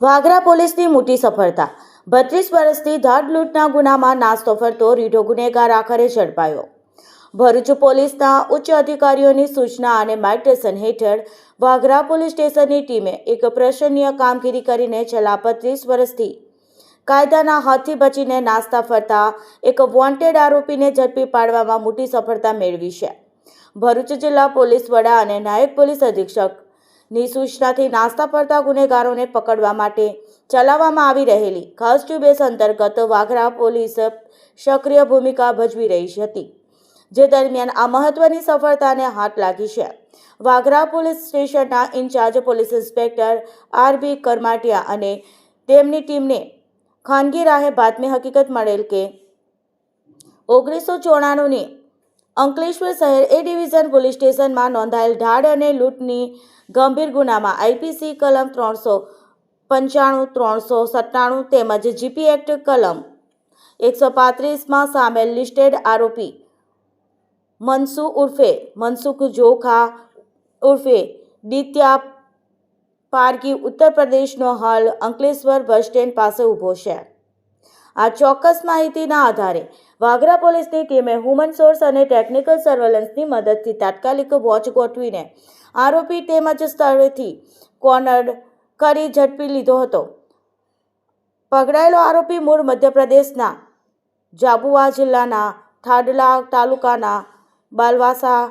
વાગરા પોલીસની મોટી સફળતા। 32 વર્ષથી ધાડ લૂંટના ગુનામાં નાસ્તો ફરતો રીઢો ગુનેગાર આખરે ઝડપાયો। ભરૂચ પોલીસના ઉચ્ચ અધિકારીઓની સૂચના અને માર્ગદર્શન હેઠળ વાગરા પોલીસ સ્ટેશનની ટીમે એક પ્રશંસનીય કામગીરી કરીને છેલ્લા 32 વર્ષથી કાયદાના હાથથી બચીને નાસ્તા ફરતા એક વોન્ટેડ આરોપીને ઝડપી પાડવામાં મોટી સફળતા મેળવી છે। ભરૂચ જિલ્લા પોલીસ વડા અને નાયબ પોલીસ અધિક્ષકની સૂચનાથી નાસ્તા ફરતા ગુનેગારોને પકડવા માટે ચલાવવામાં આવી રહેલી ખાસ ઝુંબેશ અંતર્ગત વાગરા પોલીસ સક્રિય ભૂમિકા ભજવી રહી હતી, જે દરમિયાન આ મહત્વની સફળતાને હાથ લાગી છે। વાગરા પોલીસ સ્ટેશનના ઇન્ચાર્જ પોલીસ ઇન્સ્પેક્ટર આર.બી. કરમાટિયા અને તેમની ટીમને ખાનગી રાહે બાતમી હકીકત મળેલ કે 1994ની અંકલેશ્વર શહેર એ ડિવિઝન પોલીસ સ્ટેશનમાં નોંધાયેલ ધાડ અને લૂંટની ગંભીર ગુનામાં આઈપીસી કલમ 395, 397 તેમજ જીપી એક્ટ કલમ 135માં સામેલ લિસ્ટેડ આરોપી મનસુખ જોખા ઉર્ફે દિત્યા પારગી ઉત્તર પ્રદેશનો હાલ અંકલેશ્વર બસ સ્ટેન્ડ પાસે ઊભો છે। આ ચોક્કસ માહિતીના આધારે વાગરા પોલીસની ટીમે હ્યુમન સોર્સ અને ટેકનિકલ સર્વેલન્સની મદદથી તાત્કાલિક વોચ ગોઠવીને આરોપી તેમજ સ્થળેથી કોર્નર કરી ઝડપી લીધો હતો। પકડાયેલો આરોપી મૂળ મધ્યપ્રદેશના ઝાબુઆ જિલ્લાના થાડલા તાલુકાના બાલવાસા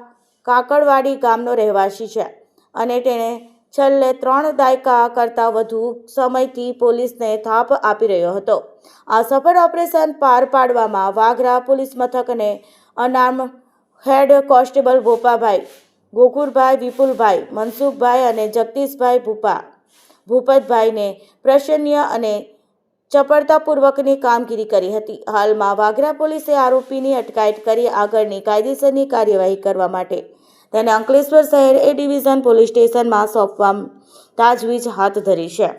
કાકડવાડી ગામનો રહેવાસી છે અને તેણે છેલ્લે 3 દાયકા કરતાં વધુ સમયથી પોલીસને થાપ આપી રહ્યો હતો। આ સફળ ઓપરેશન પાર પાડવામાં વાગરા પોલીસ મથકને unarmed head constable Bhopabhai, Gokurbhai, Vipulbhai, Mansukhbhai અને જગદીશભાઈ ભૂપતભાઈને પ્રશંસનીય અને ચપળતાપૂર્વકની કામગીરી કરી હતી। હાલમાં વાગરા પોલીસે આરોપીની અટકાયત કરી આગળની કાયદેસરની કાર્યવાહી કરવા માટે તેને અંકલેશ્વર શહેર એ ડિવિઝન પોલીસ સ્ટેશનમાં સોંપવા તાજવીજ હાથ ધરી છે।